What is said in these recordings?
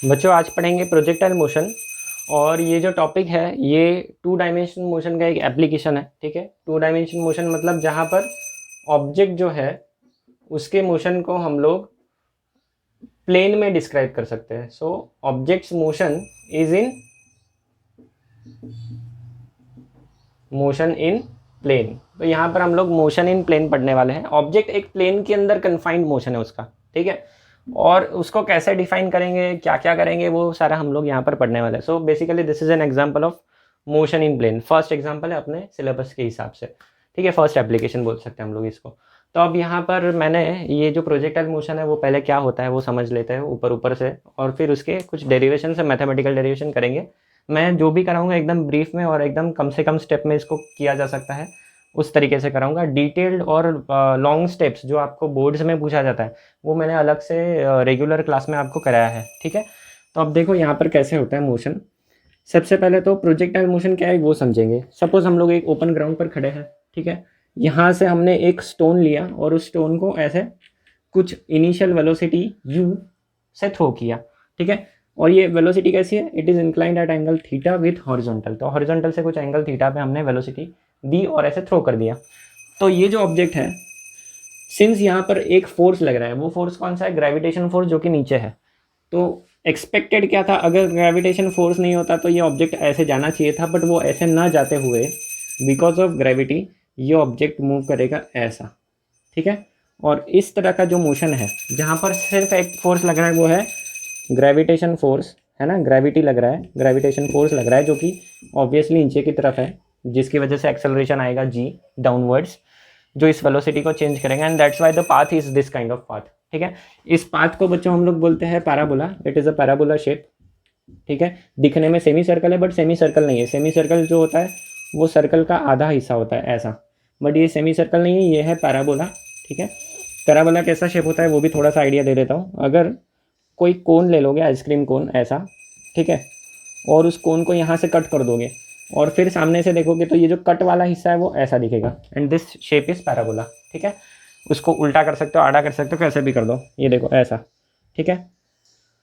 बच्चों आज पढ़ेंगे प्रोजेक्टाइल मोशन। और ये जो टॉपिक है ये टू डायमेंशन मोशन का एक एप्लीकेशन है। ठीक है, टू डायमेंशन मोशन मतलब जहाँ पर ऑब्जेक्ट जो है उसके मोशन को हम लोग प्लेन में डिस्क्राइब कर सकते हैं। So objects motion is in motion in plane. तो यहाँ पर हम लोग मोशन इन प्लेन पढ़ने वाले हैं। ऑब्जेक्ट एक प्लेन के अंदर कन्फाइंड मोशन है उसका, ठीक है, और उसको कैसे डिफाइन करेंगे, क्या क्या करेंगे, वो सारा हम लोग यहाँ पर पढ़ने वाले हैं। So basically this is an example of motion in plane. First example है अपने सिलेबस के हिसाब से, ठीक है, फर्स्ट एप्लीकेशन बोल सकते हैं हम लोग इसको। तो अब यहाँ पर मैंने ये जो प्रोजेक्टाइल मोशन है वो पहले क्या होता है वो समझ लेते हैं ऊपर ऊपर से, और फिर उसके कुछ डेरिवेशन से मैथमेटिकल डेरिवेशन करेंगे। मैं जो भी कराऊंगा एकदम ब्रीफ में और एकदम कम से कम स्टेप में इसको किया जा सकता है उस तरीके से कराऊंगा। डिटेल्ड और लॉन्ग स्टेप्स जो आपको बोर्ड्स में पूछा जाता है वो मैंने अलग से रेगुलर क्लास में आपको कराया है, ठीक है। तो अब देखो यहाँ पर कैसे होता है मोशन। सबसे पहले तो प्रोजेक्टाइल मोशन क्या है वो समझेंगे। सपोज हम लोग एक ओपन ग्राउंड पर खड़े हैं, ठीक है, यहाँ से हमने एक स्टोन लिया और उस स्टोन को ऐसे कुछ इनिशियल वेलोसिटी u से थ्रो किया, ठीक है। और ये वेलोसिटी कैसी है, it is inclined at angle theta with horizontal. तो हॉरिजॉन्टल से कुछ एंगल थीटा पे हमने वेलोसिटी दी और ऐसे थ्रो कर दिया। तो ये जो ऑब्जेक्ट है, सिंस यहाँ पर एक फोर्स लग रहा है, वो फोर्स कौन सा है, ग्रेविटेशन फोर्स, जो कि नीचे है। तो एक्सपेक्टेड क्या था, अगर ग्रेविटेशन फोर्स नहीं होता तो ये ऑब्जेक्ट ऐसे जाना चाहिए था, बट वो ऐसे ना जाते हुए बिकॉज ऑफ ग्रेविटी ये ऑब्जेक्ट मूव करेगा ऐसा, ठीक है। और इस तरह का जो मोशन है जहाँ पर सिर्फ एक फोर्स लग रहा है वो है ग्रेविटेशन फोर्स, है ना, ग्रेविटी लग रहा है, ग्रेविटेशन फोर्स लग रहा है जो कि ऑब्वियसली नीचे की तरफ है, जिसकी वजह से एक्सेलरेशन आएगा g डाउनवर्ड्स, जो इस वेलोसिटी को चेंज करेगा, and that's why the path is this kind of path, ठीक है। इस पाथ को बच्चों हम लोग बोलते हैं parabola. It is a parabola shape, ठीक है। दिखने में सेमी सर्कल है बट सेमी सर्कल नहीं है। सेमी सर्कल जो होता है वो सर्कल का आधा हिस्सा होता है ऐसा, बट ये सेमी सर्कल नहीं है, ये है पैराबोला, ठीक है। पैराबोला कैसा शेप होता है वो भी थोड़ा सा आइडिया दे देता हूँ। अगर कोई कोन ले लोगे, आइसक्रीम कोन ऐसा, ठीक है, और उस कोन को यहाँ से कट कर दोगे और फिर सामने से देखोगे तो ये जो कट वाला हिस्सा है वो ऐसा दिखेगा, and this shape is parabola, ठीक है। उसको उल्टा कर सकते हो, आड़ा कर सकते हो, कैसे भी कर दो, ये देखो ऐसा, ठीक है,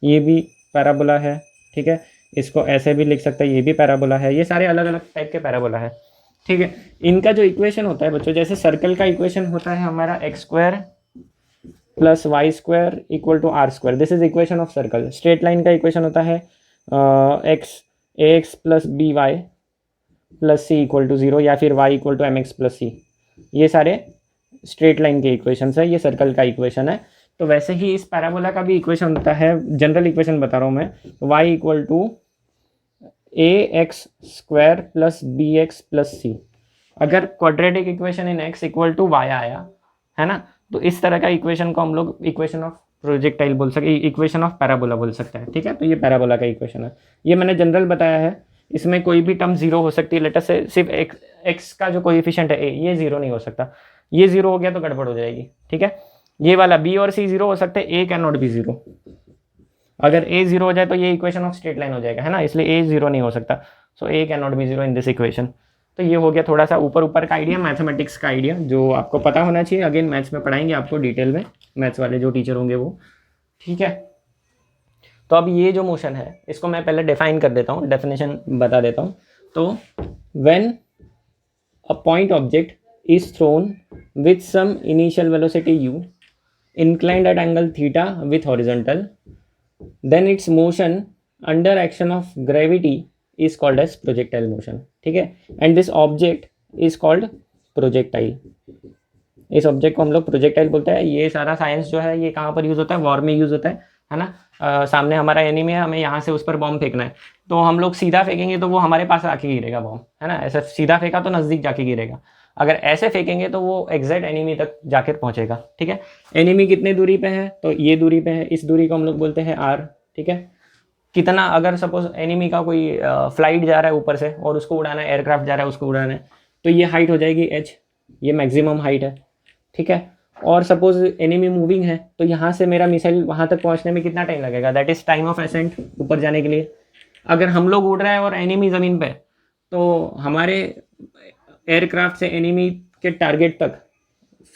ये भी पैराबोला है, ठीक है। इसको ऐसे भी लिख सकते हैं, ये भी पैराबोला है। ये सारे अलग अलग टाइप के पैराबोला है, ठीक है। इनका जो इक्वेशन होता है बच्चों, जैसे सर्कल का इक्वेशन होता है हमारा x square plus y square equal to r square, this is equation of circle. Straight line का इक्वेशन होता है x a x plus b y plus c equal to zero, या फिर y equal to m x plus c. ये सारे straight line के equation है, ये सर्कल का इक्वेशन है। तो वैसे ही इस पैराबोला का भी इक्वेशन होता है, जनरल इक्वेशन बता रहा हूँ मैं, y equal to a x square plus b x plus c. अगर quadratic equation in x equal to y आया है ना, तो इस तरह का इक्वेशन को हम लोग इक्वेशन ऑफ प्रोजेक्टाइल बोल सकते, इक्वेशन ऑफ पैराबोला बोल सकते हैं, ठीक है। तो ये पैराबोला का इक्वेशन है, ये मैंने जनरल बताया है। इसमें कोई भी टर्म जीरो हो सकती है, लेटर से सिर्फ एक्स का जो कोएफिशिएंट है ए, ये जीरो नहीं हो सकता। ये जीरो हो गया तो गड़बड़ हो जाएगी, ठीक है। ये वाला बी और सी जीरो हो सकते हैं, ए कैन नॉट बी जीरो। अगर ए जीरो हो जाए तो ये इक्वेशन ऑफ स्ट्रेट लाइन हो जाएगा, है ना, इसलिए ए जीरो नहीं हो सकता। So a can not be zero in this equation. तो ये हो गया थोड़ा सा ऊपर ऊपर का आइडिया, मैथमेटिक्स का आइडिया जो आपको पता होना चाहिए। अगेन मैथ्स में पढ़ाएंगे आपको डिटेल में, मैथ्स वाले जो टीचर होंगे वो, ठीक है। तो अब ये जो मोशन है इसको मैं पहले डिफाइन कर देता हूँ, डेफिनेशन बता देता हूँ। तो when a point object is thrown with some initial velocity u inclined at angle theta with horizontal, then its motion under action of gravity is called as projectile motion, ठीक है। And this object is called projectile. इस object को हम लोग projectile बोलते हैं। ये सारा साइंस जो है ये कहाँ पर यूज़ होता है, वॉर में यूज़ होता है ना। सामने हमारा एनिमी है, हमें यहाँ से उस पर बॉम्ब फेंकना है, तो हम लोग सीधा फेंकेंगे तो वो हमारे पास आके गिरेगा बॉम्ब, है ना। ऐसा सीधा फेंका तो नज़दीक जाके गिरेगा, अगर ऐसे फेंकेंगे तो वो एग्जैक्ट एनिमी तक जाकर पहुंचेगा, ठीक है। एनिमी कितने दूरी पे है, तो ये दूरी पे है, इस दूरी को हम लोग बोलते हैं आर, ठीक है। कितना, अगर सपोज एनिमी का कोई फ्लाइट जा रहा है ऊपर से और उसको उड़ाना है, एयरक्राफ्ट जा रहा है उसको उड़ाना है, तो ये हाइट हो जाएगी h, ये मैक्सिमम हाइट है, ठीक है। और सपोज एनिमी मूविंग है तो यहाँ से मेरा मिसाइल वहाँ तक पहुँचने में कितना टाइम लगेगा, that is time of accent, ऊपर जाने के लिए। अगर हम लोग उड़ रहे हैं और एनिमी ज़मीन पे, तो हमारे एयरक्राफ्ट से एनिमी के टारगेट तक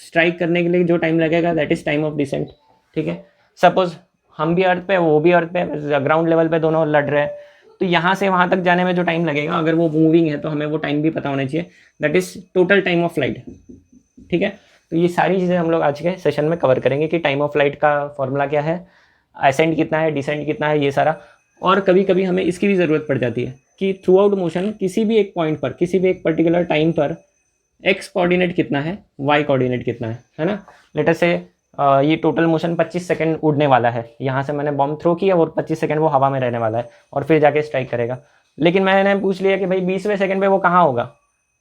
स्ट्राइक करने के लिए जो टाइम लगेगा that is time of descent, ठीक है। सपोज हम भी अर्थ पे, वो भी अर्थ पे, ग्राउंड लेवल पे दोनों लड़ रहे हैं, तो यहाँ से वहाँ तक जाने में जो टाइम लगेगा, अगर वो मूविंग है तो हमें वो टाइम भी पता होना चाहिए, that is total time of flight. ठीक है, तो ये सारी चीज़ें हम लोग आज के सेशन में कवर करेंगे कि टाइम ऑफ फ्लाइट का फॉर्मूला क्या है, असेंड कितना है, डिसेंड कितना है, ये सारा। और कभी कभी हमें इसकी भी ज़रूरत पड़ जाती है कि थ्रू आउट मोशन किसी भी एक पॉइंट पर, किसी भी एक पर्टिकुलर टाइम पर एक्स कोऑर्डिनेट कितना है, वाई कोऑर्डिनेट कितना है ना। लेट अस से ये टोटल मोशन 25 सेकंड उड़ने वाला है, यहाँ से मैंने बॉम्ब थ्रो किया और 25 सेकंड वो हवा में रहने वाला है और फिर जाके स्ट्राइक करेगा। लेकिन मैंने पूछ लिया कि भाई 20वें सेकंड पे वो कहाँ होगा,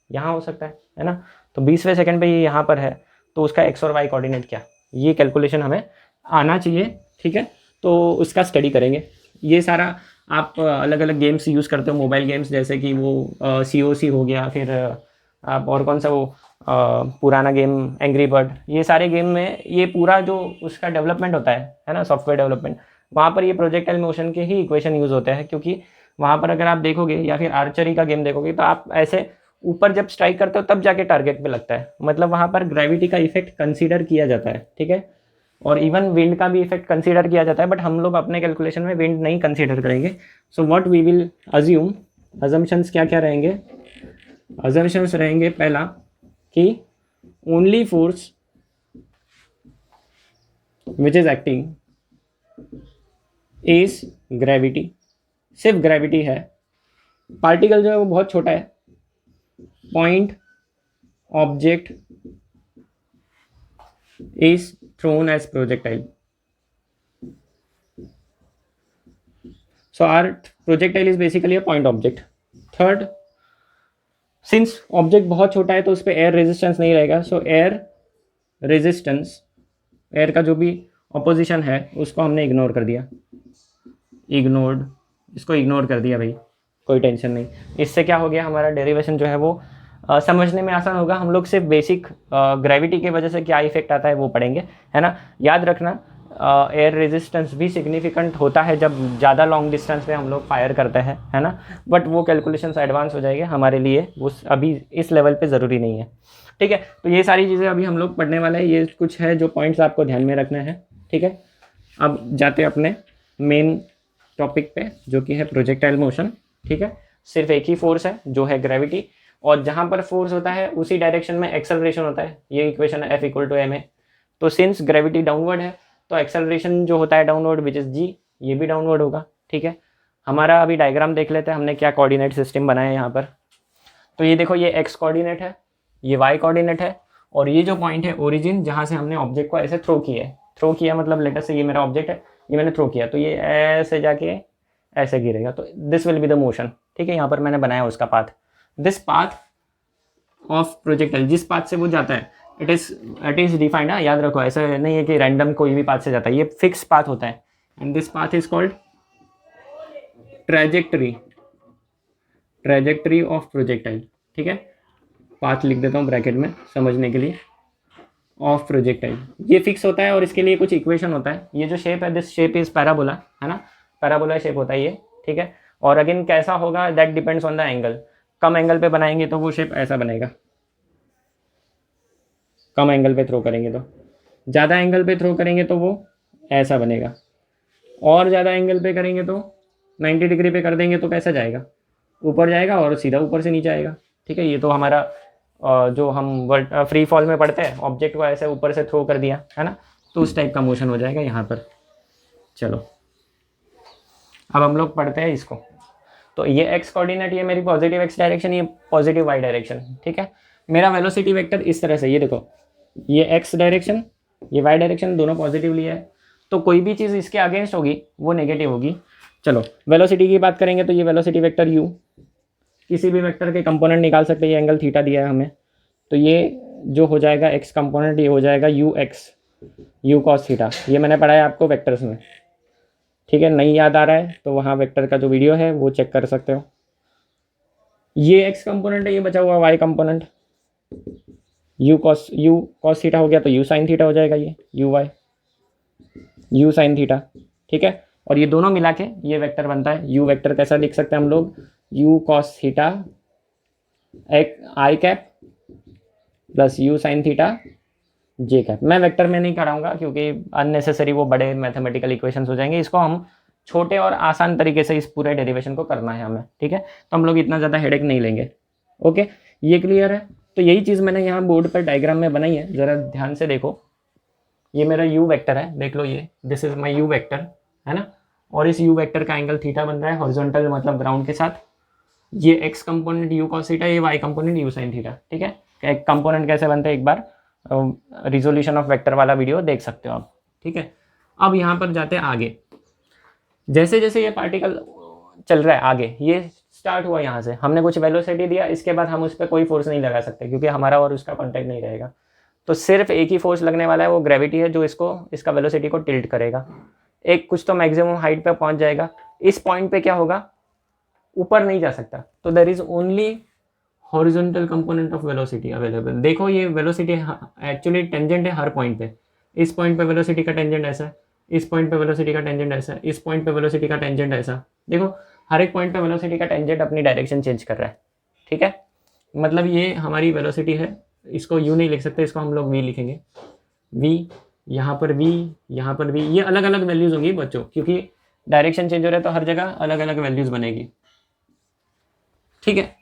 यहाँ हो सकता है ना। तो 20वें सेकंड पे ये यहाँ पर है, तो उसका एक्स और वाई कोऑर्डिनेट क्या, ये कैलकुलेशन हमें आना चाहिए। ठीक है, तो उसका स्टडी करेंगे। ये सारा आप अलग अलग गेम्स यूज़ करते हो, मोबाइल गेम्स जैसे कि वो COC हो गया, फिर आप और कौन सा वो पुराना गेम एंग्री बर्ड, ये सारे गेम में ये पूरा जो उसका डेवलपमेंट होता है ना, सॉफ्टवेयर डेवलपमेंट, वहाँ पर ये प्रोजेक्टाइल मोशन के ही इक्वेशन यूज़ होते हैं। क्योंकि वहाँ पर अगर आप देखोगे या फिर आर्चरी का गेम देखोगे तो आप ऐसे ऊपर जब स्ट्राइक करते हो तब जाके टारगेट पे लगता है, मतलब वहाँ पर ग्रेविटी का इफेक्ट कंसीडर किया जाता है। ठीक है, और इवन विंड का भी इफेक्ट कंसीडर किया जाता है, बट हम लोग अपने कैलकुलेशन में विंड नहीं कंसीडर करेंगे। So what we will assume, assumptions क्या क्या रहेंगे, अजम्पशंस रहेंगे पहला कि only force which is acting is gravity, सिर्फ ग्रेविटी है। पार्टिकल जो है वो बहुत छोटा है, point object is thrown as projectile. So our projectile is basically a point object. Third, since object बहुत छोटा है तो उस पर एयर रेजिस्टेंस नहीं रहेगा, सो एयर रेजिस्टेंस, एयर का जो भी ऑपोजिशन है उसको हमने इग्नोर कर दिया, इग्नोर्ड, इसको इग्नोर कर दिया भाई, कोई टेंशन नहीं। इससे क्या हो गया, हमारा डेरिवेशन जो है वो समझने में आसान होगा। हम लोग सिर्फ बेसिक ग्रेविटी के वजह से क्या इफेक्ट आता है वो पढ़ेंगे, है ना। याद रखना एयर रेजिस्टेंस भी सिग्निफिकेंट होता है जब ज़्यादा लॉन्ग डिस्टेंस पे हम लोग फायर करते हैं, है ना, बट वो कैलकुलेशंस एडवांस हो जाएंगे हमारे लिए, वो अभी इस लेवल पे ज़रूरी नहीं है। ठीक है, तो ये सारी चीज़ें अभी हम लोग पढ़ने वाले हैं, ये कुछ है जो पॉइंट्स आपको ध्यान में रखना है। ठीक है, अब जाते हैं अपने मेन टॉपिक पे जो कि है प्रोजेक्टाइल मोशन। ठीक है, सिर्फ एक ही फोर्स है जो है ग्रेविटी, और जहाँ पर फोर्स होता है उसी डायरेक्शन में एक्सेलरेशन होता है। ये इक्वेशन है F=ma। तो सिंस ग्रेविटी डाउनवर्ड है तो एक्सेलरेशन जो होता है डाउनवर्ड विच इज़ g, ये भी डाउनवर्ड होगा। ठीक है, हमारा अभी डायग्राम देख लेते हैं हमने क्या कोऑर्डिनेट सिस्टम बनाया है यहाँ पर। तो ये देखो, ये x कोऑर्डिनेट है, ये y कोऑर्डिनेट है, और ये जो पॉइंट है ओरिजिन जहाँ से हमने ऑब्जेक्ट को ऐसे थ्रो किया है, थ्रो किया मतलब लेटर से ये मेरा ऑब्जेक्ट है, ये मैंने थ्रो किया तो ये ऐसे जाके ऐसे गिरेगा, तो this will be the motion. ठीक है, यहाँ पर मैंने बनाया उसका path, this path of projectile, जिस पाथ से वो जाता है इट इज डिफाइंड। याद रखो, ऐसा नहीं है कि रैंडम कोई भी पाथ से जाता है, ये फिक्स पाथ होता है, and this path is called trajectory, trajectory of projectile. ठीक है, पाथ लिख देता हूँ ब्रैकेट में समझने के लिए, ऑफ प्रोजेक्टाइल, ये फिक्स होता है और इसके लिए कुछ इक्वेशन होता है। ये जो शेप है, दिस शेप इज पैराबोला, है ना, पैराबोला शेप होता है ये। ठीक है, और अगेन कैसा होगा that depends on the angle. Come angle पे बनाएंगे तो वो शेप ऐसा बनेगा, कम एंगल पे थ्रो करेंगे तो, ज़्यादा एंगल पे थ्रो करेंगे तो वो ऐसा बनेगा, और ज़्यादा एंगल पे करेंगे तो 90 डिग्री पे कर देंगे तो कैसा जाएगा, ऊपर जाएगा और सीधा ऊपर से नीचे आएगा। ठीक है, ये तो हमारा जो हम फ्री फॉल में पढ़ते हैं, ऑब्जेक्ट को ऐसे ऊपर से थ्रो कर दिया, है ना, तो उस टाइप का मोशन हो जाएगा यहाँ पर। चलो अब हम लोग पढ़ते हैं इसको। तो ये एक्स कोऑर्डिनेट, ये मेरी पॉजिटिव एक्स डायरेक्शन, ये पॉजिटिव वाई डायरेक्शन। ठीक है, मेरा वेलोसिटी वेक्टर इस तरह से, ये देखो, ये एक्स डायरेक्शन, ये वाई डायरेक्शन, दोनों पॉजिटिव लिया है, तो कोई भी चीज़ इसके अगेंस्ट होगी वो नेगेटिव होगी। चलो वेलोसिटी की बात करेंगे तो ये वेलोसिटी वेक्टर u, किसी भी वेक्टर के कंपोनेंट निकाल सकते हैं, ये एंगल थीटा दिया है हमें, तो ये जो हो जाएगा x कंपोनेंट, ये हो जाएगा u cos थीटा। ये मैंने पढ़ाया आपको वेक्टर्स में। ठीक है, नहीं याद आ रहा है तो वहाँ वेक्टर का जो वीडियो है वो चेक कर सकते हो। ये x कंपोनेंट है, ये बचा हुआ y component, u cos theta हो गया तो u sin थीटा हो जाएगा, ये u sin थीटा। ठीक है, और ये दोनों मिला के ये वेक्टर बनता है। u वेक्टर कैसा लिख सकते हैं हम लोग, u cos theta i cap plus u sin theta J cap. मैं वेक्टर में नहीं कराऊंगा क्योंकि अननेसेसरी वो बड़े मैथमेटिकल इक्वेशंस हो जाएंगे, इसको हम छोटे और आसान तरीके से इस पूरे डेरिवेशन को करना है हमें, ठीक है। तो हम लोग इतना ज़्यादा हेडेक नहीं लेंगे। ओके, ये क्लियर है। तो यही चीज़ मैंने यहाँ बोर्ड पर डायग्राम में बनाई है, ज़रा ध्यान से देखो। ये मेरा यू वेक्टर है, देख लो, ये this is my u vector, है ना। और इस यू वेक्टर का एंगल थीटा बन रहा है हॉरिजॉन्टल मतलब ग्राउंड के साथ। ये x component u cos theta, ये y component u sine theta, ठीक है। एक कंपोनेंट कैसे बनते हैं एक बार रिजोल्यूशन ऑफ वेक्टर वाला वीडियो देख सकते हो आप, ठीक है। अब यहाँ पर जाते हैं आगे। जैसे जैसे ये पार्टिकल चल रहा है आगे, ये स्टार्ट हुआ यहाँ से, हमने कुछ वेलोसिटी दिया, इसके बाद हम उस पर कोई फोर्स नहीं लगा सकते क्योंकि हमारा और उसका कॉन्टैक्ट नहीं रहेगा। तो सिर्फ एक ही फोर्स लगने वाला है, वो ग्रेविटी है जो इसको इसका वेलोसिटी को टिल्ट करेगा। एक कुछ तो मैक्सिमम हाइट पे पहुंच जाएगा, इस पॉइंट पे क्या होगा, ऊपर नहीं जा सकता। तो there is only horizontal component of velocity available. देखो ये वेलोसिटी एक्चुअली टेंजेंट है हर पॉइंट पे। इस पॉइंट पे वेलोसिटी का टेंजेंट ऐसा है, इस पॉइंट पे वेलोसिटी का टेंजेंट ऐसा है, इस पॉइंट पे वेलोसिटी का टेंजेंट ऐसा। देखो हर एक पॉइंट पे वेलोसिटी का टेंजेंट अपनी डायरेक्शन चेंज कर रहा है, ठीक है। मतलब ये हमारी वेलोसिटी है, इसको यू नहीं लिख सकते, इसको हम लोग वी लिखेंगे। वी, यहाँ पर वी, यहाँ पर वी, ये अलग अलग वैल्यूज होंगी बच्चों, क्योंकि डायरेक्शन चेंज हो रहा है तो हर जगह अलग अलग वैल्यूज बनेगी, ठीक है।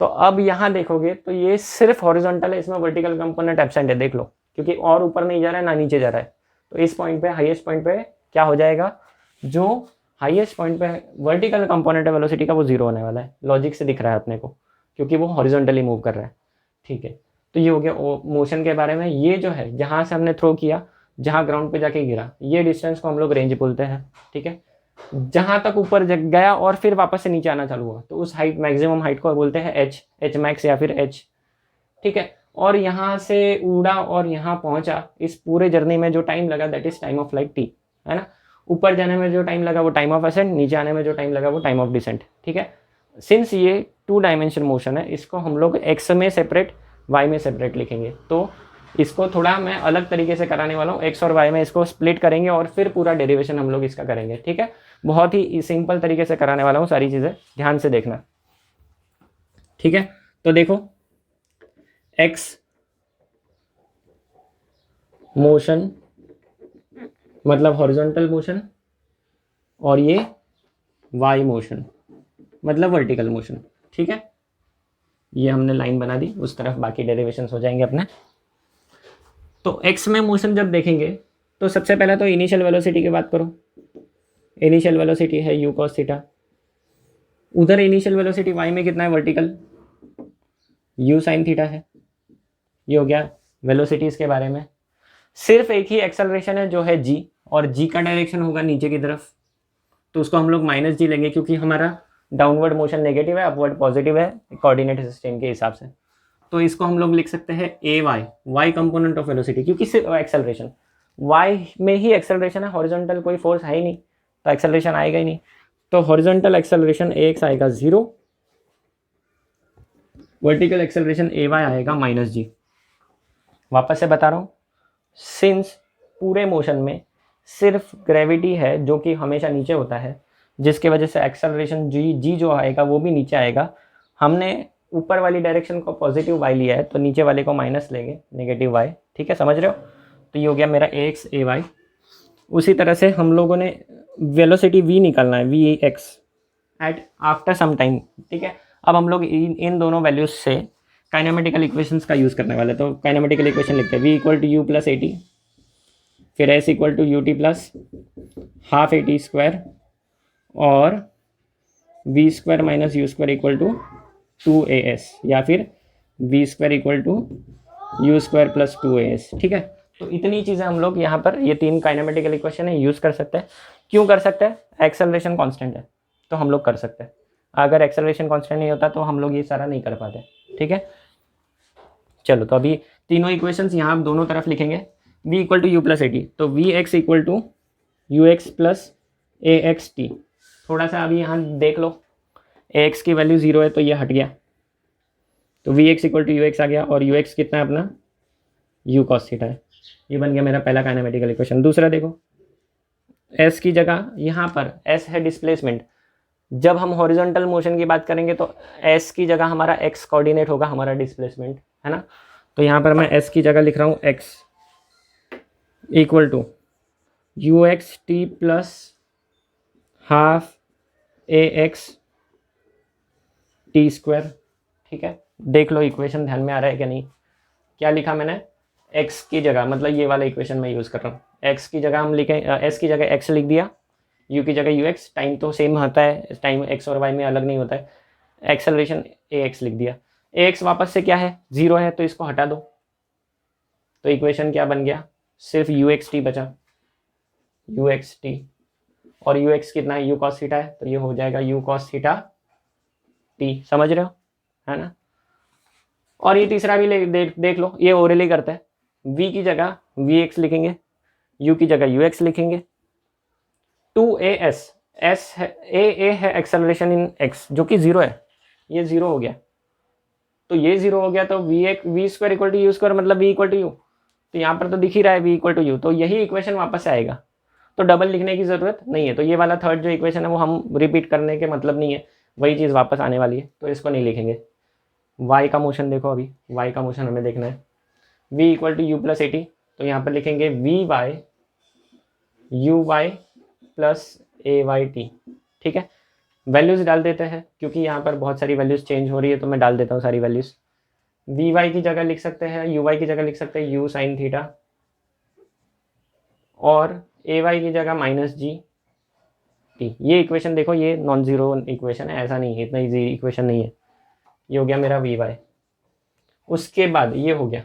तो अब यहाँ देखोगे तो ये सिर्फ हॉरिजॉन्टल है, इसमें वर्टिकल कंपोनेंट एब्सेंट है, देख लो, क्योंकि और ऊपर नहीं जा रहा है ना नीचे जा रहा है। तो इस पॉइंट पे, हाईएस्ट पॉइंट पे क्या हो जाएगा, जो हाईएस्ट पॉइंट पे वर्टिकल कंपोनेंट है वेलोसिटी का, वो जीरो होने वाला है। लॉजिक से दिख रहा है अपने को, क्योंकि वो हॉरिजॉन्टली मूव कर रहा है, ठीक है। तो ये हो गया मोशन के बारे में। ये जो है जहाँ से हमने थ्रो किया, जहाँ ग्राउंड पे जाके गिरा, ये डिस्टेंस को हम लोग रेंज बोलते हैं, ठीक है। जहाँ तक ऊपर गया और फिर वापस से नीचे आना चालू हुआ, तो उस हाइट, मैक्सिमम हाइट को बोलते हैं एच, एच मैक्स या फिर एच, ठीक है। और यहाँ से उड़ा और यहाँ पहुँचा, इस पूरे जर्नी में जो टाइम लगा that is time of flight T, है ना। ऊपर जाने में जो टाइम लगा वो टाइम ऑफ असेंट, नीचे आने में जो टाइम लगा वो टाइम ऑफ डिसेंट, ठीक है। सिंस ये 2 डायमेंशन मोशन है, इसको हम लोग एक्स में सेपरेट, वाई में सेपरेट लिखेंगे। तो इसको थोड़ा मैं अलग तरीके से कराने वाला हूँ, एक्स और वाई में इसको स्प्लिट करेंगे और फिर पूरा डेरिवेशन हम लोग इसका करेंगे, ठीक है। बहुत ही सिंपल तरीके से कराने वाला हूँ, सारी चीज़ें ध्यान से देखना, ठीक है। तो देखो एक्स मोशन मतलब हॉरिजॉन्टल मोशन, और ये वाई मोशन मतलब वर्टिकल मोशन, ठीक है। ये हमने लाइन बना दी, उस तरफ बाकी डेरिवेशंस हो जाएंगे अपने। तो एक्स में मोशन जब देखेंगे तो सबसे पहले तो इनिशियल वेलोसिटी की बात करो। इनिशियल वेलोसिटी है यू कॉस थीटा, उधर इनिशियल वेलोसिटी वाई में कितना है, वर्टिकल, यू साइन थीटा है। ये हो गया वेलोसिटीज के बारे में। सिर्फ एक ही एक्सेलरेशन है जो है जी, और जी का डायरेक्शन होगा नीचे की तरफ, तो उसको हम लोग माइनस जी लेंगे क्योंकि हमारा डाउनवर्ड मोशन नेगेटिव है, अपवर्ड पॉजिटिव है कोऑर्डिनेट सिस्टम के हिसाब से। तो इसको हम लोग लिख सकते हैं a y, y component of velocity, क्योंकि सिर्फ एक्सेलरेशन वाई में ही एक्सेलरेशन है, हॉरिजॉन्टल कोई फोर्स है ही नहीं, तो एक्सेलरेशन आएगा ही नहीं। तो हॉरिजॉन्टल एक्सेलरेशन ए एक्स आएगा 0, वर्टिकल एक्सेलरेशन ए वाई आएगा माइनस जी। वापस से बता रहा हूँ, सिंस पूरे मोशन में सिर्फ ग्रेविटी है जो कि हमेशा नीचे होता है, जिसके वजह से एक्सेलरेशन जी जो आएगा वो भी नीचे आएगा। हमने ऊपर वाली डायरेक्शन को पॉजिटिव वाई लिया है, तो नीचे वाले को माइनस लेंगे, नेगेटिव वाई, ठीक है, समझ रहे हो। तो ये हो गया मेरा ए एक्स ए वाई। उसी तरह से हम लोगों ने वेलोसिटी वी निकालना है, v x at after some time, ठीक है। अब हम लोग इन दोनों वैल्यूज से काइनेमेटिकल इक्वेशंस का यूज़ करने वाले। तो काइनेमेटिकल इक्वेशन लिखते हैं, v equal to u plus a t, फिर s equal to u t plus half a t square, और v square minus u square equal to 2as, या फिर v square equal to u square plus 2as, ठीक है। तो इतनी चीज़ें हम लोग यहाँ पर, ये 3 काइनेमेटिकल इक्वेशन है, यूज़ कर सकते हैं। क्यों कर सकते हैं, एक्सेलरेशन कांस्टेंट है तो हम लोग कर सकते हैं। अगर एक्सेलरेशन कांस्टेंट नहीं होता तो हम लोग ये सारा नहीं कर पाते, ठीक है। चलो, तो अभी तीनों इक्वेशंस यहाँ आप दोनों तरफ लिखेंगे। v equal to u plus a t, तो v x equal to u x plus a x t. थोड़ा सा अभी यहाँ देख लो, ए एक्स की वैल्यू 0 है तो ये हट गया, तो v x equal to u x आ गया, और यू एक्स कितना है अपना, यू कॉस थीटा है। ये बन गया मेरा पहला काइनेमेटिकल इक्वेशन। दूसरा देखो, एस की जगह यहाँ पर एस है डिस्प्लेसमेंट। जब हम हॉरिजॉन्टल मोशन की बात करेंगे तो एस की जगह हमारा एक्स कोऑर्डिनेट होगा, हमारा डिस्प्लेसमेंट, है ना। तो यहाँ पर मैं s की जगह लिख रहा हूँ x equal to u x t plus half a x t square. ठीक है, देख लो इक्वेशन ध्यान में आ रहा है क्या नहीं। क्या लिखा मैंने, x की जगह, मतलब ये वाला इक्वेशन मैं यूज़ कर रहा हूँ, x की जगह हम लिखें, s की जगह x लिख दिया, u की जगह ux, टाइम तो सेम होता है, टाइम x और y में अलग नहीं होता है, एक्सेलरेशन ax लिख दिया। ax वापस से क्या है, 0 है, तो इसको हटा दो, तो इक्वेशन क्या बन गया, सिर्फ uxt बचा, uxt, और ux कितना है, u cos थीटा है, तो ये हो जाएगा u cos थीटा t, समझ रहे हो, है ना। और ये तीसरा भी देख लो, ये ओरली करता है, v की जगह vx लिखेंगे, u की जगह ux लिखेंगे, 2as, s है, a है एक्सेलरेशन इन x जो कि 0 है, ये 0 हो गया, तो ये 0 हो गया, तो v square equal to u square, मतलब v इक्वल टू यू, तो यहाँ पर तो दिख ही रहा है v इक्वल टू यू, तो यही इक्वेशन वापस से आएगा, तो डबल लिखने की ज़रूरत नहीं है। तो ये वाला थर्ड जो इक्वेशन है वो हम रिपीट करने के मतलब नहीं है, वही चीज़ वापस आने वाली है, तो इसको नहीं लिखेंगे। y का मोशन देखो, अभी y का मोशन हमें देखना है, v equal to u plus a t, तो यहाँ पर लिखेंगे v y u y plus a y t. ठीक है, वैल्यूज़ डाल देते हैं, क्योंकि यहाँ पर बहुत सारी वैल्यूज़ चेंज हो रही है, तो मैं डाल देता हूँ सारी वैल्यूज़। वी वाई की जगह लिख सकते हैं, यू वाई की जगह लिख सकते हैं यू साइन थीटा, और ए वाई की जगह माइनस जी टी। ये इक्वेशन देखो, ये नॉन ज़ीरो इक्वेशन है, ऐसा नहीं है, इतना ईजी इक्वेशन नहीं है। ये हो गया मेरा वी वाई। उसके बाद ये हो गया,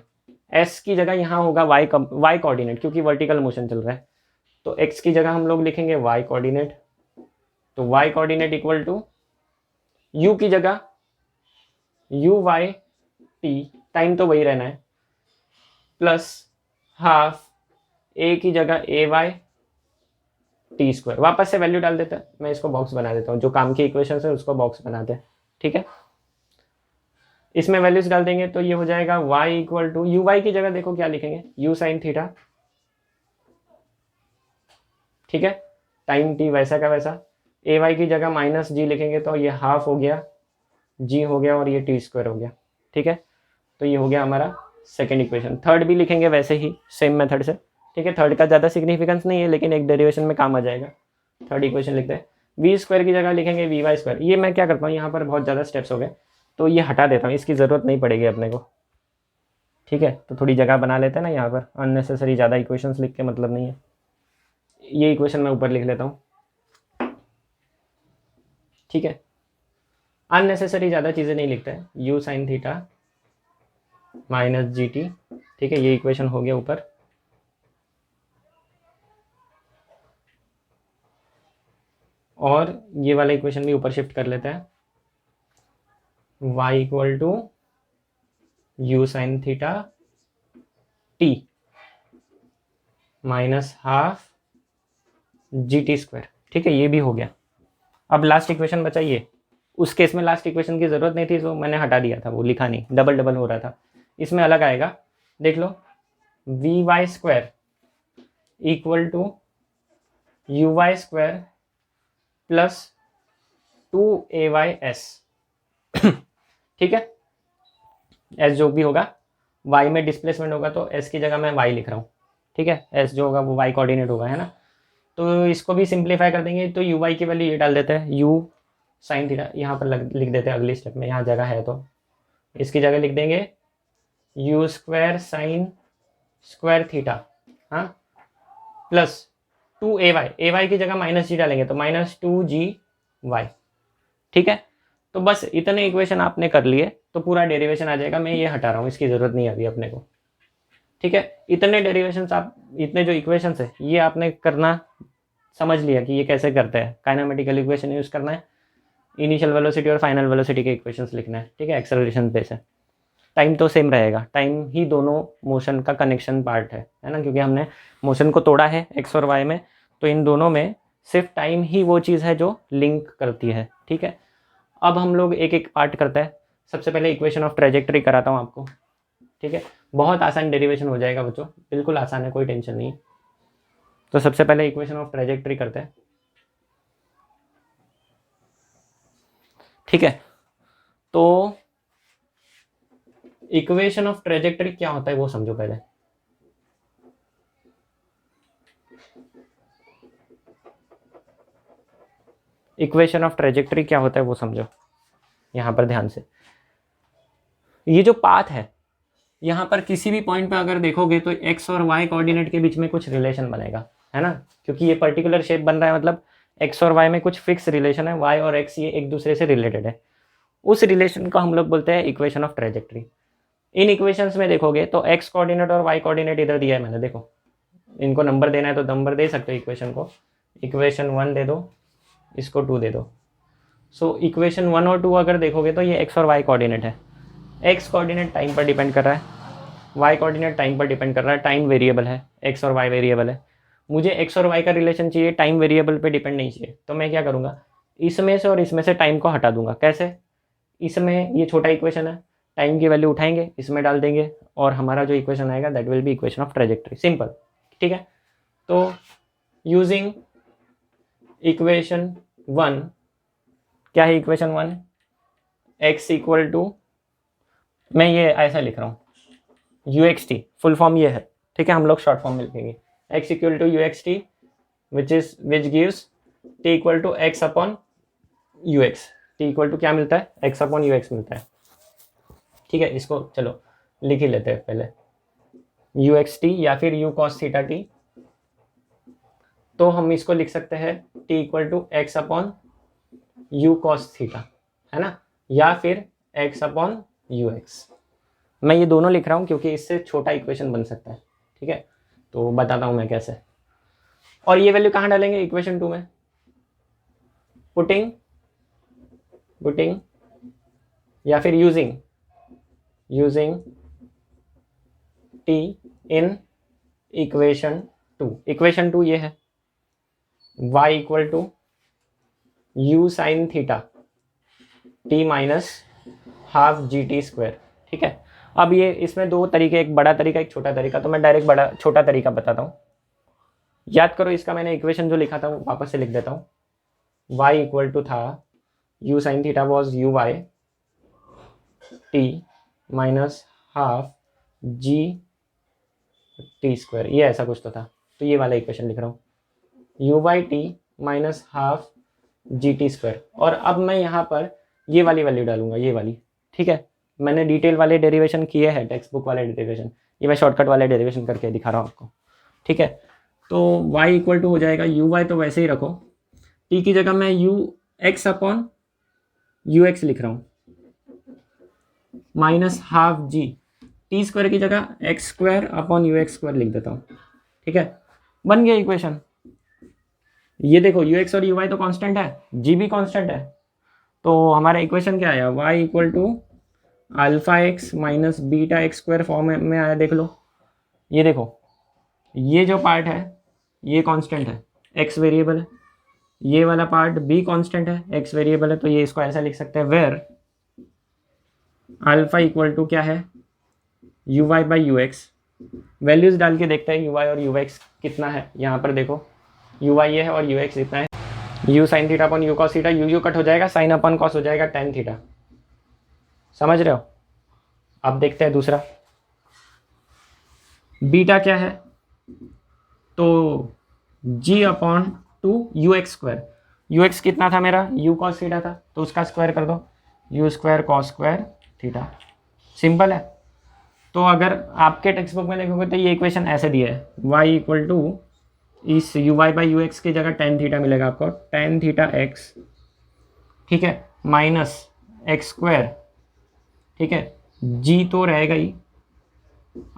एस की जगह यहाँ होगा वाई कोऑर्डिनेट, क्योंकि वर्टिकल मोशन चल रहा है, तो एक्स की जगह हम लोग लिखेंगे वाई कोऑर्डिनेट, तो y coordinate equal to u की जगह यू वाई टी, टाइम तो वही रहना है, प्लस हाफ ए की जगह ए वाई टी स्क्वायर। वापस से वैल्यू डाल देता है, मैं इसको बॉक्स बना देता हूँ, जो काम की इक्वेशन है उसको बॉक्स बनाते हैं। ठीक है, इसमें वैल्यूज डाल देंगे, तो ये हो जाएगा y equal to u y की जगह देखो क्या लिखेंगे, u साइन थीटा। ठीक है, टाइम t वैसा का वैसा, ए वाई की जगह माइनस जी लिखेंगे, तो ये हाफ हो गया, g हो गया, और ये टी स्क्वायर हो गया। ठीक है, तो ये हो गया हमारा सेकेंड इक्वेशन। थर्ड भी लिखेंगे वैसे ही सेम मेथड से। ठीक है, थर्ड का ज़्यादा सिग्निफिकेंस नहीं है, लेकिन एक डेरिवेशन में काम आ जाएगा। थर्ड इक्वेशन लिखते हैं, वी स्क्वायर की जगह लिखेंगे वी वाई स्क्वायर। ये मैं क्या करता हूँ, यहाँ पर बहुत ज़्यादा स्टेप्स हो गए, तो ये हटा देता हूँ, इसकी ज़रूरत नहीं पड़ेगी अपने को। ठीक है, तो थोड़ी जगह बना लेते हैं ना यहाँ पर, अननेसेसरी ज़्यादा इक्वेशंस लिख के मतलब नहीं है। ये इक्वेशन मैं ऊपर लिख लेता हूँ। ठीक है, अननेसेसरी ज़्यादा चीज़ें नहीं लिखते हैं, you sine theta minus g T. ठीक है, ये इक्वेशन हो गया ऊपर, और ये वाला इक्वेशन भी ऊपर शिफ्ट कर लेते हैं, y equal to u sine theta t minus half g t square. ठीक है, ये भी हो गया। अब लास्ट इक्वेशन बचा ये, उस केस में लास्ट इक्वेशन की ज़रूरत नहीं थी, तो मैंने हटा दिया था, वो लिखा नहीं, डबल डबल हो रहा था। इसमें अलग आएगा, देख लो, v y square equal to u y square plus 2ay(s). ठीक है, s जो भी होगा, y में डिस्प्लेसमेंट होगा, तो s की जगह मैं y लिख रहा हूँ। ठीक है, s जो होगा वो y कोऑर्डिनेट होगा, है ना। तो इसको भी सिंप्लीफाई कर देंगे, तो यू वाई की वैल्यू ये डाल देते हैं, u साइन थीटा, यहाँ पर लिख देते हैं अगली स्टेप में, यहाँ जगह है तो इसकी जगह लिख देंगे you square sine square theta, हाँ, प्लस 2ay, ay की जगह माइनस जी डालेंगे, तो माइनस 2gy। ठीक है, तो बस इतने इक्वेशन आपने कर लिए, तो पूरा डेरिवेशन आ जाएगा। मैं ये हटा रहा हूँ, इसकी ज़रूरत नहीं है अभी अपने को। ठीक है, इतने डेरिवेशंस आप, इतने जो इक्वेशंस है ये आपने करना समझ लिया कि ये कैसे करते हैं। काइनेमेटिकल इक्वेशन यूज़ करना है, इनिशियल वेलोसिटी और फाइनल वेलोसिटी के इक्वेशंस लिखना है। ठीक है, एक्सेलरेशन पे से टाइम तो सेम रहेगा, टाइम ही दोनों मोशन का कनेक्शन पार्ट है ना, क्योंकि हमने मोशन को तोड़ा है एक्स और वाई में, तो इन दोनों में सिर्फ टाइम ही वो चीज़ है जो लिंक करती है। ठीक है, अब हम लोग एक एक पार्ट करते हैं। सबसे पहले इक्वेशन ऑफ ट्रेजेक्टरी कराता हूँ आपको। ठीक है, बहुत आसान डेरिवेशन हो जाएगा बच्चों, बिल्कुल आसान है, कोई टेंशन नहीं। तो सबसे पहले इक्वेशन ऑफ ट्रेजेक्टरी करते हैं। ठीक है, तो इक्वेशन ऑफ ट्रेजेक्टरी क्या होता है वो समझो पहले। इक्वेशन ऑफ ट्रेजेक्टरी क्या होता है वो समझो यहां पर ध्यान से। ये जो पाथ है यहाँ पर किसी भी पॉइंट पे अगर देखोगे तो एक्स और वाई कोऑर्डिनेट के बीच में कुछ रिलेशन बनेगा, है ना, क्योंकि ये पर्टिकुलर शेप बन रहा है, मतलब एक्स और वाई में कुछ फिक्स रिलेशन है, वाई और एक्स ये एक दूसरे से रिलेटेड है। उस रिलेशन को हम लोग बोलते हैं equation of trajectory. In equations में देखोगे तो एक्स कोऑर्डिनेट और वाई कोऑर्डिनेट इधर दिया है मैंने, देखो इनको नंबर देना है तो नंबर दे सकते हो इक्वेशन को। इक्वेशन 1 दे दो, इसको 2 दे दो। सो इक्वेशन 1 और 2 अगर देखोगे तो ये एक्स और वाई कोऑर्डिनेट है। एक्स कोऑर्डिनेट टाइम पर डिपेंड कर रहा है, वाई कोऑर्डिनेट टाइम पर डिपेंड कर रहा है, टाइम वेरिएबल है, एक्स और वाई वेरिएबल है। मुझे एक्स और वाई का रिलेशन चाहिए, टाइम वेरिएबल पे डिपेंड नहीं चाहिए, तो मैं क्या करूँगा, इसमें से और इसमें से टाइम को हटा दूंगा। कैसे, इसमें ये छोटा इक्वेशन है, टाइम की वैल्यू उठाएंगे इसमें डाल देंगे और हमारा जो इक्वेशन आएगा that will be equation of trajectory, simple, ठीक है। तो यूजिंग इक्वेशन 1, क्या है इक्वेशन 1, एक्स इक्वल टू, मैं ये ऐसा लिख रहा हूँ UXT, फुल फॉर्म ये है, ठीक है, हम लोग शॉर्ट फॉर्म में लिखेंगे x equal to UXT which gives t equal to x upon UX। t equal to क्या मिलता है, x अपॉन UX मिलता है, ठीक है। इसको चलो लिख ही लेते हैं पहले, UXT या फिर U cos थीटा t, तो हम इसको लिख सकते हैं t equal to x upon U cos theta, है ना, या फिर x अपॉन UX। मैं ये दोनों लिख रहा हूँ क्योंकि इससे छोटा इक्वेशन बन सकता है, ठीक है। तो बताता हूँ मैं कैसे। और ये वैल्यू कहाँ डालेंगे इक्वेशन 2 में, पुटिंग या फिर using t in equation 2। Equation 2 ये है y equal to u sine theta t minus half GT square, ठीक है। अब ये इसमें दो तरीके, एक बड़ा तरीका एक छोटा तरीका, तो मैं डायरेक्ट छोटा तरीका बताता हूँ। याद करो इसका मैंने इक्वेशन जो लिखा था वो वापस से लिख देता हूँ। y इक्वल टू था u sine theta was uy t minus half GT square, ये ऐसा कुछ तो था, तो ये वाला इक्वेशन लिख रहा हूँ uy t minus half GT square. और अब मैं यहाँ पर ये वाली वैल्यू डालूंगा, ये वाली, ठीक है। मैंने डिटेल वाले डेरिवेशन किए हैं, टेक्स्ट बुक वाले डेरिवेशन, ये मैं शॉर्टकट वाले डेरिवेशन करके दिखा रहा हूँ आपको, ठीक है। तो y इक्वल टू हो जाएगा uy, तो वैसे ही रखो, t की जगह मैं ux अपॉन ux लिख रहा हूँ minus half g, t square की जगह x square upon ux square लिख देता हूँ, ठीक है। बन गया इक्वेशन। ये देखो ux और uy तो कांस्टेंट है, g भी कांस्टेंट है, तो हमारा इक्वेशन क्या आया, y equal to alpha x minus beta x square form में आया। देख लो, ये देखो ये जो पार्ट है ये कांस्टेंट है, x वेरिएबल है, ये वाला पार्ट भी कांस्टेंट है, x वेरिएबल है, तो ये इसको ऐसा लिख सकते हैं वेयर अल्फा इक्वल टू क्या है uy बाई ux। वैल्यूज डाल के देखते हैं uy और ux कितना है। यहाँ पर देखो uy ये है और ux इतना है, u sine theta upon u cos theta, u cut हो जाएगा, साइन अपॉन कॉस हो जाएगा टेन थीटा, समझ रहे हो। अब देखते हैं दूसरा, बीटा क्या है, तो g upon 2 ux square, ux कितना था मेरा, u कॉस थीटा था, तो उसका स्क्वायर कर दो, u square cos square theta, simple है। तो अगर आपके टेक्स्ट बुक में देखोगे तो ये इक्वेशन ऐसे दिया है, y इक्वल टू इस uy बाई ux की जगह टेन थीटा मिलेगा आपको, टेन थीटा x, ठीक है, माइनस एक्स स्क्वायर, ठीक है, g तो रहेगा ही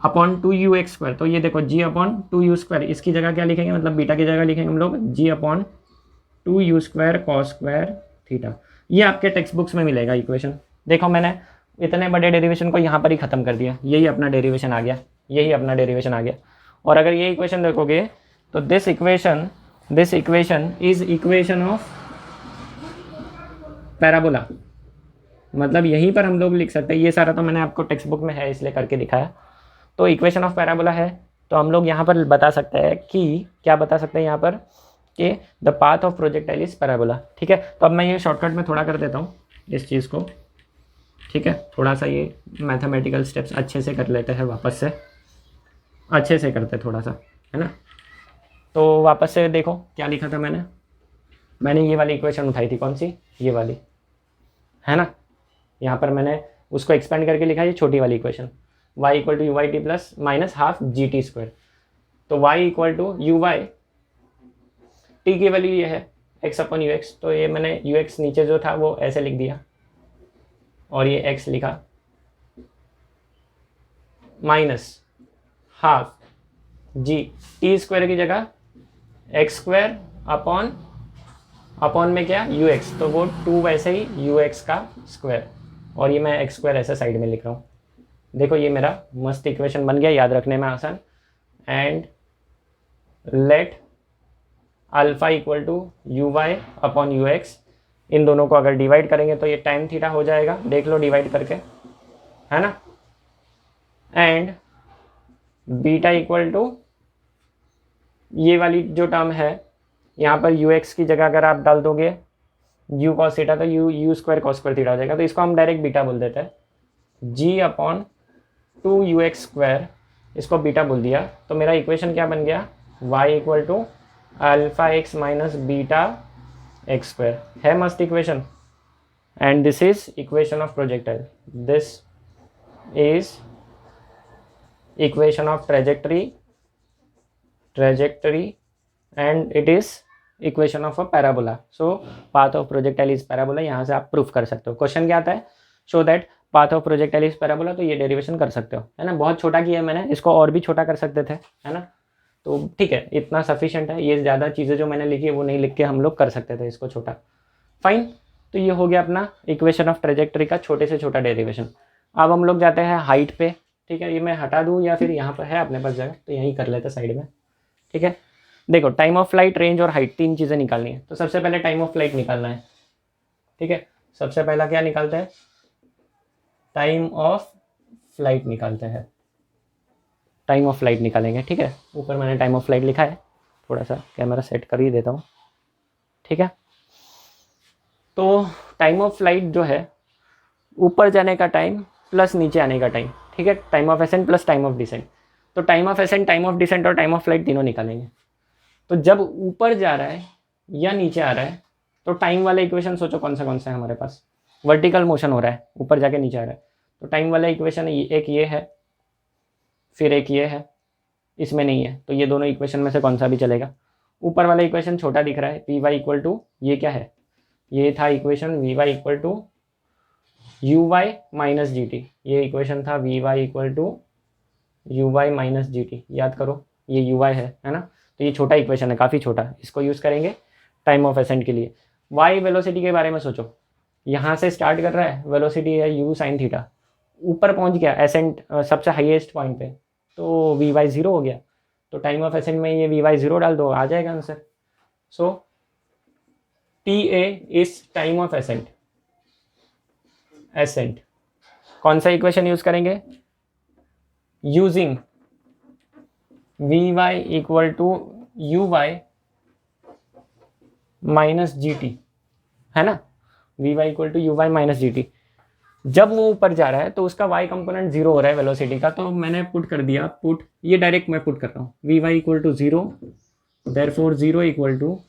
अपॉन 2ux स्क्वायर, तो ये देखो g अपॉन 2u स्क्वायर, इसकी जगह क्या लिखेंगे, मतलब बीटा की जगह लिखेंगे हम लोग g upon 2u square cos square theta. ये आपके टेक्स्ट बुक्स में मिलेगा इक्वेशन। देखो मैंने इतने बड़े डेरिवेशन को यहाँ पर ही ख़त्म कर दिया, यही अपना डेरिवेशन आ गया, यही अपना डेरिवेशन आ गया। और अगर ये इक्वेशन देखोगे तो this equation is equation of parabola, मतलब यहीं पर हम लोग लिख सकते हैं, ये सारा तो मैंने आपको टेक्स्ट बुक में है इसलिए करके दिखाया। तो इक्वेशन ऑफ पैराबोला है, तो हम लोग यहाँ पर बता सकते हैं कि क्या बता सकते हैं यहाँ पर कि the path of projectile is parabola, ठीक है। तो अब मैं ये शॉर्टकट में थोड़ा कर देता हूँ इस चीज़ को, ठीक है, थोड़ा सा ये मैथमेटिकल स्टेप्स अच्छे से कर लेते हैं, वापस से अच्छे से करते थोड़ा सा, है ना। तो वापस से देखो क्या लिखा था मैंने ये वाली इक्वेशन उठाई थी, कौन सी, ये वाली, है ना। यहाँ पर मैंने उसको एक्सपेंड करके लिखा ये छोटी वाली equation, y equal to u y t plus minus half g t square. तो y equal to u y, t की वैल्यू ये है x अपन यू एक्स, तो ये मैंने यू एक्स नीचे जो था वो ऐसे लिख दिया और ये x लिखा, minus half g, t square की जगह एक्स स्क्वायर अपॉन में क्या यू एक्स, तो वो 2 वैसे ही यू एक्स का स्क्वायर, और ये मैं एक्स स्क्वायर ऐसे साइड में लिख रहा हूँ। देखो ये मेरा मस्त इक्वेशन बन गया, याद रखने में आसान। And let alpha equal to u y upon u x, इन दोनों को अगर डिवाइड करेंगे तो ये tan थीटा हो जाएगा, देख लो डिवाइड करके, है ना। एंड बीटा इक्वल टू ये वाली जो टर्म है, यहाँ पर यू एक्स की जगह अगर आप डाल दोगे यू कॉस थीटा, तो you square cos square theta हो जाएगा, तो इसको हम डायरेक्ट बीटा बोल देते हैं, g upon 2 u x square, इसको बीटा बोल दिया। तो मेरा इक्वेशन क्या बन गया, y equal to alpha x minus beta x square, है मस्त equation. And this is equation of projectile, this is equation of trajectory and it is equation of a parabola. So path of projectile is parabola, यहाँ से आप proof कर सकते हो। Question क्या आता है, show that path of projectile is parabola, तो ये डेरिवेशन कर सकते हो, है ना। बहुत छोटा किया है मैंने, इसको और भी छोटा कर सकते थे, है ना। तो ठीक है, इतना सफिशिएंट है, ये ज़्यादा चीज़ें जो मैंने लिखी है वो नहीं लिख के हम लोग कर सकते थे इसको छोटा, फाइन। तो ये हो गया अपना इक्वेशन ऑफ ट्रेजेक्टरी का छोटे से छोटा डेरिवेशन। अब हम लोग जाते हैं हाइट पे, ठीक है। ये मैं हटा दूँ या फिर यहाँ पर है अपने पास जगह, तो यहीं कर लेते साइड में, ठीक है। देखो टाइम ऑफ फ्लाइट, रेंज और हाइट, 3 चीज़ें निकालनी है। तो सबसे पहले टाइम ऑफ फ्लाइट निकालना है, ठीक है। सबसे पहला क्या निकालते हैं, टाइम ऑफ फ्लाइट निकालते हैं, टाइम ऑफ फ्लाइट निकालेंगे, ठीक है। ऊपर मैंने टाइम ऑफ फ्लाइट लिखा है, थोड़ा सा कैमरा सेट कर ही देता हूँ, ठीक है। तो टाइम ऑफ फ्लाइट जो है, ऊपर जाने का टाइम प्लस नीचे आने का टाइम, ठीक है। Time of ascent plus time of descent, तो time of ascent, time of descent और टाइम ऑफ फ्लाइट तीनों निकालेंगे। तो जब ऊपर जा रहा है या नीचे आ रहा है, तो टाइम वाला इक्वेशन सोचो कौन सा है हमारे पास, वर्टिकल मोशन हो रहा है, ऊपर जाके नीचे आ रहा है, तो टाइम वाला इक्वेशन एक ये है, फिर एक ये है, इसमें नहीं है, तो ये दोनों इक्वेशन में से कौन सा भी चलेगा। ऊपर वाला इक्वेशन छोटा दिख रहा है, वी वाई इक्वल टू, ये क्या है, ये था equation v y equal to u y minus g t, ये इक्वेशन था v y equal to u y minus g t, याद करो ये यू वाई है ना। तो ये छोटा इक्वेशन है, काफ़ी छोटा, इसको यूज़ करेंगे टाइम ऑफ असेंट के लिए। वाई वेलोसिटी के बारे में सोचो, यहाँ से स्टार्ट कर रहा है, वेलोसिटी है यू साइन थीटा, ऊपर पहुँच गया एसेंट सबसे हाईएस्ट पॉइंट पे, तो वी वाई 0 हो गया। तो टाइम ऑफ असेंट में ये वी वाई 0 डाल दो, आ जाएगा answer. So t a is time of ascent, ascent. कौन सा इक्वेशन यूज़ करेंगे, using v y equal to u y minus g t, है ना। V y equal to u y minus g t, जब वो ऊपर जा रहा है तो उसका y कंपोनेंट 0 हो रहा है वेलोसिटी का, तो मैंने पुट कर दिया, पुट ये डायरेक्ट मैं पुट कर रहा हूँ, v y equal to 0, therefore 0 equal to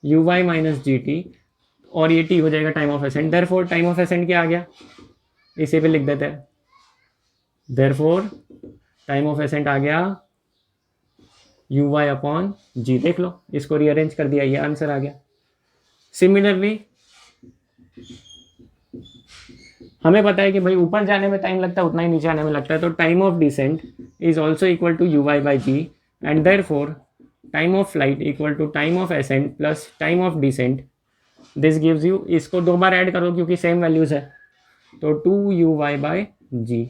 u y minus g t, और ये t हो जाएगा time of ascent. Therefore time of ascent क्या आ गया, इसे भी लिख देते हैं, देयरफॉर टाइम ऑफ असेंट आ गया यू वाई अपॉन जी, देख लो इसको रीअरेंज कर दिया, ये आंसर आ गया। सिमिलरली हमें पता है कि भाई ऊपर जाने में टाइम लगता है उतना ही नीचे आने में लगता है, तो time of descent is also equal to u y by g, and therefore time of flight equal to time of ascent plus time of descent, this gives you, इसको 2 बार ऐड करो क्योंकि सेम वैल्यूज है, तो 2 u y by जी,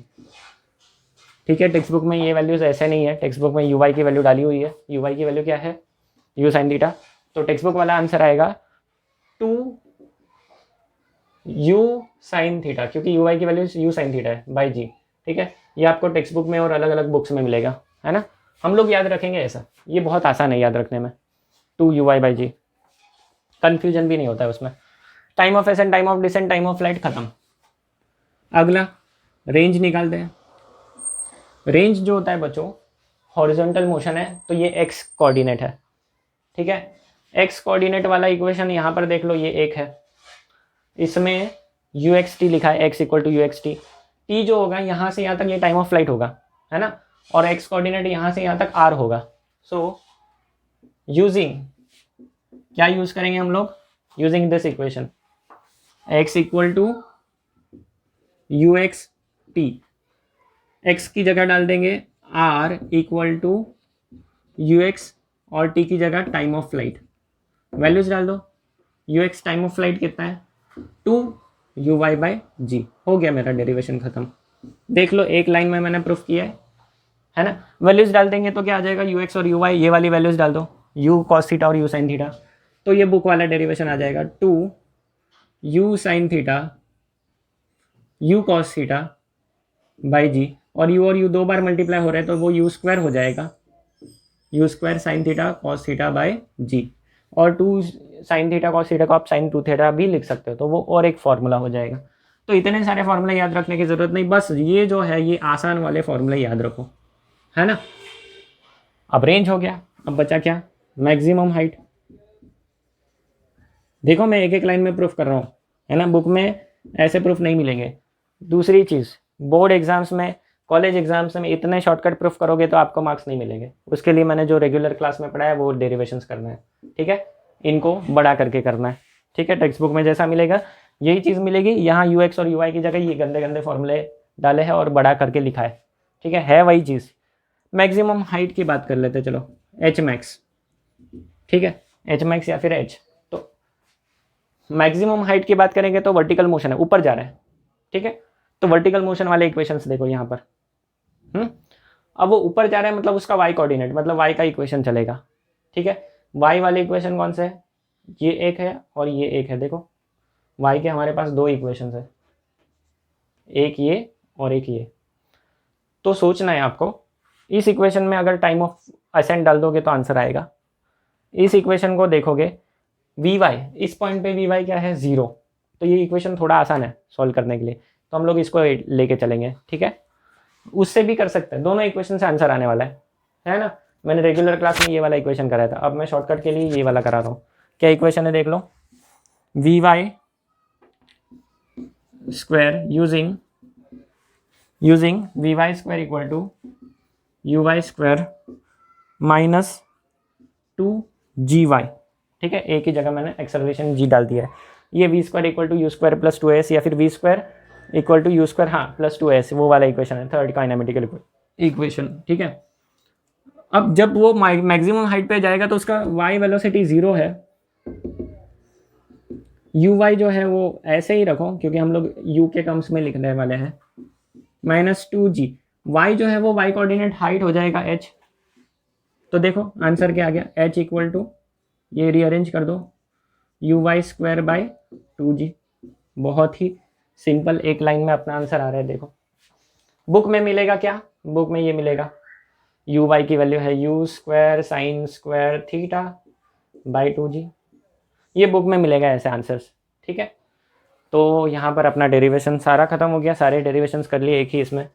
ठीक है। Text book में ये values ऐसे नहीं है, टेक्स्ट बुक में यू वाई की वैल्यू डाली हुई है, यू वाई की वैल्यू क्या है, यू साइन थीटा, तो टेक्स्ट बुक वाला आंसर आएगा 2 यू साइन थीटा, क्योंकि यू वाई की वैल्यू यू साइन थीटा है बाई जी, ठीक है। ये आपको टेक्स्ट बुक में और अलग अलग बुक्स में मिलेगा, है ना। हम लोग याद रखेंगे ऐसा, ये बहुत आसान है याद रखने में, 2 u y by g, confusion भी नहीं होता है उसमें। Time of ascent, time of descent, time of flight खत्म। अगला रेंज निकालते हैं। रेंज जो होता है बच्चों, हॉरिजॉन्टल मोशन है तो ये एक्स कोऑर्डिनेट है, ठीक है। एक्स कोऑर्डिनेट वाला इक्वेशन यहाँ पर देख लो, ये एक है, इसमें यू एक्स टी लिखा है, x equal to u x t. T जो होगा यहाँ से यहाँ तक ये टाइम ऑफ फ्लाइट होगा, है ना, और एक्स कोऑर्डिनेट यहाँ से यहाँ तक आर होगा। सो यूजिंग, क्या यूज करेंगे हम लोग, using this equation, x equal to u x t, x की जगह डाल देंगे R equal to u x और टी की जगह टाइम ऑफ फ्लाइट, वैल्यूज डाल दो। U x time of flight कितना है, 2u/g। हो गया मेरा डेरिवेशन खत्म। देख लो एक लाइन में मैंने प्रूफ किया है ना। वैल्यूज डाल देंगे तो क्या आ जाएगा, यू एक्स और यू वाई, ये वाली वैल्यूज डाल दो, u cos थीटा और u sin थीटा, तो ये बुक वाला डेरिवेशन आ जाएगा 2u sin theta u cos theta by g, और u दो बार मल्टीप्लाई हो रहे हैं तो वो u स्क्वायर हो जाएगा, u square sine theta cos theta by g, और 2 साइन थीटा कॉस थीटा को आप साइन 2 थीटा भी लिख सकते हो, तो वो और एक फॉर्मूला हो जाएगा। तो इतने सारे फॉर्मूले याद रखने की ज़रूरत नहीं, बस ये जो है ये आसान वाले फॉर्मूले याद रखो, है ना। अब रेंज हो गया, अब बचा क्या, मैक्सिमम हाइट। देखो मैं एक एक लाइन में प्रूफ कर रहा हूँ, है ना, बुक में ऐसे प्रूफ नहीं मिलेंगे। दूसरी चीज़, बोर्ड एग्जाम्स में, कॉलेज एग्जाम्स में इतने शॉर्टकट प्रूफ करोगे तो आपको मार्क्स नहीं मिलेंगे। उसके लिए मैंने जो रेगुलर क्लास में पढ़ाया वो डेरिवेशंस करना है, ठीक है, इनको बड़ा करके करना है, ठीक है। टेक्स्ट बुक में जैसा मिलेगा यही चीज़ मिलेगी, यहाँ यू एक्स और यू वाई की जगह ये गंदे गंदे फॉर्मूले डाले हैं और बड़ा करके लिखा है, ठीक है वही चीज़। मैक्सिमम हाइट की बात कर लेते, चलो एच मैक्स, ठीक है, एच मैक्स या फिर एच। तो मैक्सिमम हाइट की बात करेंगे तो वर्टिकल मोशन है, ऊपर जा रहा है, ठीक है, तो वर्टिकल मोशन वाले इक्वेशंस देखो यहाँ पर। अब वो ऊपर जा रहा है मतलब उसका वाई कोऑर्डिनेट, मतलब वाई का इक्वेशन चलेगा, ठीक है। वाई वाले इक्वेशन कौन से है, ये एक है और ये एक है। देखो वाई के हमारे पास दो इक्वेशंस है, एक ये और एक ये। तो सोचना है आपको, इस इक्वेशन में अगर टाइम ऑफ असेंट डाल दोगे तो आंसर आएगा। इस इक्वेशन को देखोगे, वी वाई, इस पॉइंट पे वी वाई क्या है, 0, तो ये इक्वेशन थोड़ा आसान है सॉल्व करने के लिए, तो हम लोग इसको लेके चलेंगे, ठीक है। उससे भी कर सकते हैं, दोनों इक्वेशन से आंसर आने वाला है ना। मैंने रेगुलर क्लास में ये वाला इक्वेशन कराया था, अब मैं शॉर्टकट के लिए ये वाला करा रहा हूँ। क्या इक्वेशन है देख लो, v y square using v y square equal to u y square minus 2GY, ठीक है। एक ही जगह मैंने एक्सेलरेशन g डाल दिया है। ये v square equal to u square plus 2s या फिर v square equal to u square, हाँ प्लस 2s, वो वाला इक्वेशन है, थर्ड काइनेमेटिकल इक्वेशन, ठीक है। अब जब वो मैक्सिमम हाइट पे जाएगा तो उसका y वेलोसिटी 0 है, यू वाई जो है वो ऐसे ही रखो क्योंकि हम लोग u के टर्म्स में लिखने वाले हैं, माइनस 2g, y जो है वो y कोऑर्डिनेट हाइट हो जाएगा h। तो देखो आंसर क्या आ गया, h इक्वल टू, ये रीअरेंज कर दो, you y square by 2g। बहुत ही सिंपल, एक लाइन में अपना आंसर आ रहा है। देखो बुक में मिलेगा क्या, बुक में ये मिलेगा, यू वाई की वैल्यू है you square sine square theta by 2g, ये बुक में मिलेगा ऐसे आंसर्स, ठीक है। तो यहाँ पर अपना डेरिवेशन सारा खत्म हो गया, सारे डेरिवेशंस कर लिए एक ही इसमें,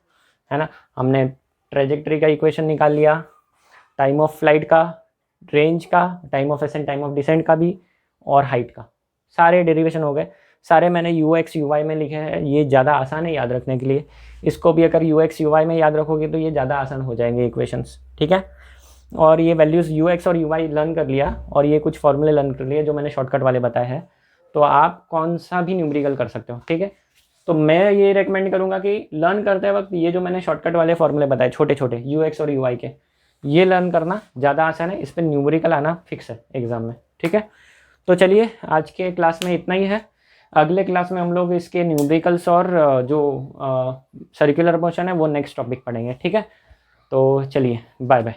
है ना। हमने ट्रेजेक्ट्री का इक्वेशन निकाल लिया, टाइम ऑफ फ्लाइट का, रेंज का, time of ascent, time of descent का भी, और हाइट का, सारे डेरिवेशन हो गए। सारे मैंने यू एक्स यू वाई में लिखे हैं, ये ज़्यादा आसान है याद रखने के लिए। इसको भी अगर यू एक्स यू वाई में याद रखोगे तो ये ज़्यादा आसान हो जाएंगे इक्वेशंस, ठीक है। और ये वैल्यूज़ यू एक्स और यू वाई लर्न कर लिया, और ये कुछ फॉर्मूले लर्न कर लिए जो मैंने शॉर्टकट वाले बताए हैं, तो आप कौन सा भी न्यूमेरिकल कर सकते हो, ठीक है। तो मैं ये रेकमेंड करूँगा कि लर्न करते वक्त ये जो मैंने शॉर्टकट वाले फॉर्मूले बताए छोटे छोटे यू एक्स और यू वाई के, ये लर्न करना ज़्यादा आसान है, इस पर न्यूमेरिकल आना फिक्स है एग्ज़ाम में, ठीक है। तो चलिए आज के क्लास में इतना ही है। अगले क्लास में हम लोग इसके न्यूमेरिकल्स और जो सर्कुलर मोशन है वो नेक्स्ट टॉपिक पढ़ेंगे, ठीक है। तो चलिए बाय बाय।